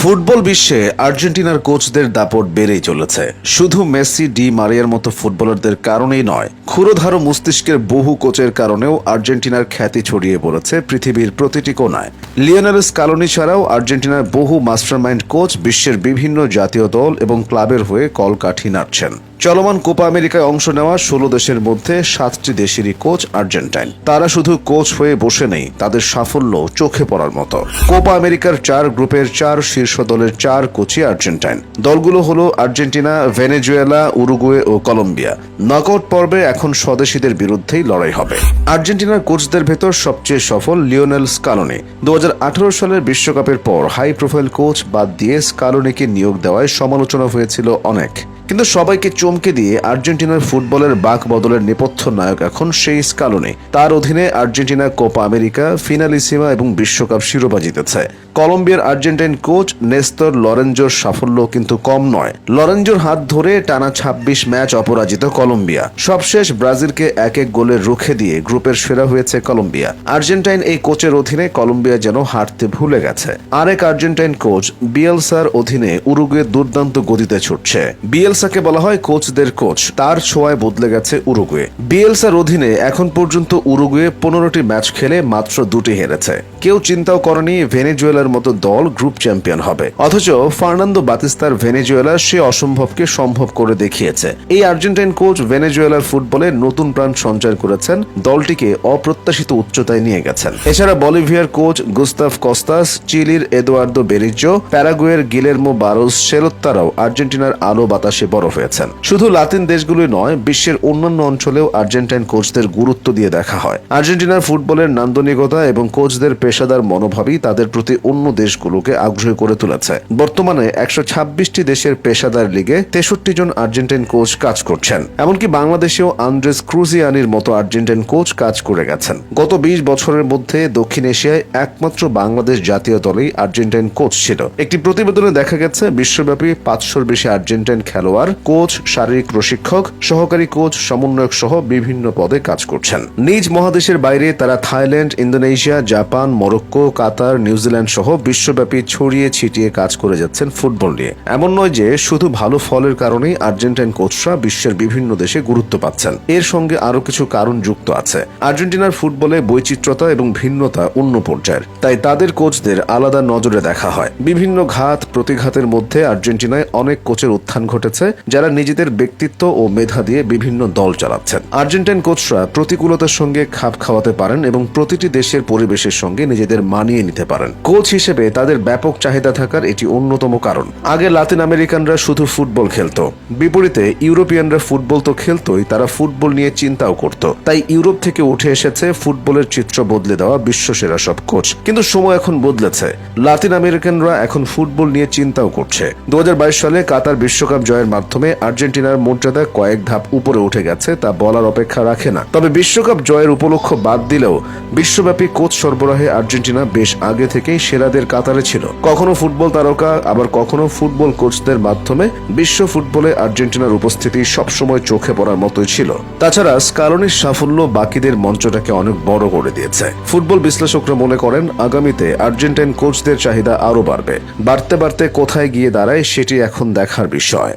Football বিশ্বে আর্জেন্টিনার কোচদের দাপট বেড়েই চলেছে। শুধু মেসি, ডি মারিয়ার মতো ফুটবলারদের কারণেই নয়, ক্ষুরোধারো মস্তিষ্কের বহু কোচের কারণেও আর্জেন্টিনার খ্যাতি ছড়িয়ে পড়েছে পৃথিবীর প্রতিটি কোণায়। লিওনেল স্কালোনি ছাড়াও আর্জেন্টিনার বহু মাস্টারমাইন্ড কোচ বিশ্বের বিভিন্ন জাতীয় দল এবং ক্লাবের হয়ে কলকাঠি নাড়ছেন। চলমান কোপা আমেরিকায় অংশ নেওয়া 16 দেশের মধ্যে 7টি দেশেরই কোচ আর্জেন্টাইন। তারা শুধু কোচ হয়ে বসে নেই, তাদের সাফল্য চোখে পড়ার মতো। কোপা আমেরিকার 4 গ্রুপের 4 শীর্ষ দলের 4 কোচই আর্জেন্টাইন। দলগুলো হলো আর্জেন্টিনা, ভেনেজুয়েলা, উরুগুয়ে ও কলম্বিয়া। নকআউট পর্বে এখন স্বদেশীদের বিরুদ্ধেই লড়াই হবে। আর্জেন্টিনার কোচদের ভেতর সবচেয়ে সফল লিওনেল স্কালোনি। 2018 সালের বিশ্বকাপের পর হাই প্রোফাইল কোচ বাদ দিয়ে স্কালোনিকে নিয়োগ দেওয়ায় সমালোচনা হয়েছিল অনেক, কিন্তু সবাইকে চমকে দিয়ে আর্জেন্টিনার ফুটবলের বাক বদলের নেপথ্য নায়ক এখন সেই স্কালোনি। তার অধীনে আর্জেন্টিনা কোপা আমেরিকা, ফিনালিসিমা এবং বিশ্বকাপ শিরোপা জিতেছে। কলম্বিয়ার আর্জেন্টাইন কোচ নেস্তর লরেঞ্জোর সাফল্য কিন্তু কম নয়। লরেঞ্জোর হাত ধরে টানা 26 ম্যাচ অপরাজিত কলম্বিয়া। সবশেষ ব্রাজিলকে 1-1 গোলে রুখে দিয়ে গ্রুপের সেরা হয়েছে কলম্বিয়া। আর্জেন্টাইন এই কোচের অধীনে কলম্বিয়া যেন হারতে ভুলে গেছে। আরেক আর্জেন্টাইন কোচ বিয়েলসার অধীনে উরুগুয়ে দুর্দান্ত গতিতে ছুটছে। বিয়েলসাকে বলা হয় কোচদের কোচ, তার ছোঁয়ায় বদলে গেছে উরুগুয়ে। বিয়েলসার অধীনে এখন পর্যন্ত উরুগুয়ে 15টি ম্যাচ খেলে মাত্র 2টি হেরেছে। কেউ চিন্তাও করেনি ভেনেজুয়েলার মতো দল গ্রুপ চ্যাম্পিয়ন হবে, অথচ ফার্নান্দো বাতিস্তার ভেনেজুয়েলা সে অসম্ভবকে সম্ভব করে দেখিয়েছে। এই আর্জেন্টাইন কোচ ভেনেজুয়েলার ফুটবলে নতুন প্রাণ সঞ্চার করেছেন, দলটিকে অপ্রত্যাশিত উচ্চতায় নিয়ে গেছেন। এছাড়া বলিভিয়ার কোচ গুস্তাভ কস্তাস, চিলির এদুয়ার্দো বেরিজো, প্যারাগুয়ের গিলেরমো বারোস সেলোত্তারাও আর্জেন্টিনার আলো বাতাসে বড় হয়েছেন। শুধু লাতিন দেশগুলোই নয়, বিশ্বের অন্যান্য অঞ্চলেও আর্জেন্টাইন কোচদের গুরুত্ব দিয়ে দেখা হয়। আর্জেন্টিনার ফুটবলের নান্দনিকতা এবং কোচদের পেশাদার মনোভাবই তাদের প্রতি অন্য দেশগুলোকে আগ্রহী করে তুলেছে। বর্তমানে 126টি দেশের পেশাদার লিগে 63 জন আর্জেন্টাইন কোচ কাজ করছেন। এমনকি বাংলাদেশেও আন্দ্রেস ক্রুজিয়ানির মতো আর্জেন্টাইন কোচ কাজ করে গেছেন। গত 20 বছরের মধ্যে দক্ষিণ এশিয়ায় একমাত্র বাংলাদেশ জাতীয় দলেই আর্জেন্টাইন কোচ ছিল। একটি প্রতিবেদনে দেখা গেছে বিশ্বব্যাপী 500-র বেশি আর্জেন্টাইন খেলোয়াড়, কোচ, শারীরিক প্রশিক্ষক, সহকারী কোচ, সমন্বয়ক সহ বিভিন্ন পদে কাজ করছেন। নিজ মহাদেশের বাইরে তারা থাইল্যান্ড, ইন্দোনেশিয়া, জাপান, মরক্কো, কাতার, নিউজিল্যান্ড সহ বিশ্বব্যাপী ছড়িয়ে ছিটিয়ে কাজ করে যাচ্ছেন ফুটবল নিয়ে। এমন নয় যে শুধু ভালো ফলের কারণেই আর্জেন্টাইন কোচরা বিশ্বের বিভিন্ন দেশে গুরুত্ব পাচ্ছেন। এর সঙ্গে আরো কিছু কারণ যুক্ত আছে। আর্জেন্টিনার ফুটবলে বৈচিত্র্যতা এবং ভিন্নতা অন্য পর্যায়ের, তাই তাদের কোচদের আলাদা নজরে দেখা হয়। বিভিন্ন ঘাত প্রতিঘাতের মধ্যে আর্জেন্টিনায় অনেক কোচের উত্থান ঘটেছে, যারা নিজেদের ব্যক্তিত্ব ও মেধা দিয়ে বিভিন্ন দল চালাচ্ছেন। আর্জেন্টাইন কোচরা প্রতিকূলতার সঙ্গে খাপ খাওয়াতে পারেন এবং প্রতিটি দেশের পরিবেশের সঙ্গে নিজেদের মানিয়ে নিতে পারেন। কোচ হিসেবে তাদের ব্যাপক চাহিদা থাকার এটি অন্যতম কারণ। আগে লাতিন আমেরিকানরা শুধু ফুটবল খেলতো, বিপরীতে ইউরোপিয়ানরা ফুটবল তো খেলতোই, তারা ফুটবল নিয়ে চিন্তাও করত। তাই ইউরোপ থেকে উঠে এসেছে ফুটবলের চিত্র বদলে দেওয়া বিশ্বসেরা সব কোচ। কিন্তু সময় এখন বদলেছে, লাতিন আমেরিকানরা এখন ফুটবল নিয়ে চিন্তাও করছে। 2022 সালে কাতার বিশ্বকাপ জয়ের মাধ্যমে আর্জেন্টিনার মর্যাদা কয়েক ধাপ উপরে উঠে গেছে, তা বলার অপেক্ষা রাখে না। তবে বিশ্বকাপ জয়ের উপলক্ষ বাদ দিলেও বিশ্বব্যাপী কোচ সরবরাহে আর্জেন্টিনা বেশ আগে থেকেই সেরাদের কাতারে ছিল। কখনো ফুটবল তারকা, আবার কখনো ফুটবল কোচদের মাধ্যমে বিশ্ব ফুটবলে আর্জেন্টিনার উপস্থিতি সবসময় চোখে পড়ার মতোই ছিল। তাছাড়া স্কালোনির সাফল্য বাকিদের মঞ্চটাকে অনেক বড় করে দিয়েছে। ফুটবল বিশ্লেষকরা মনে করেন আগামীতে আর্জেন্টাইন কোচদের চাহিদা আরো বাড়বে। বাড়তে বাড়তে কোথায় গিয়ে দাঁড়ায় সেটি এখন দেখার বিষয়।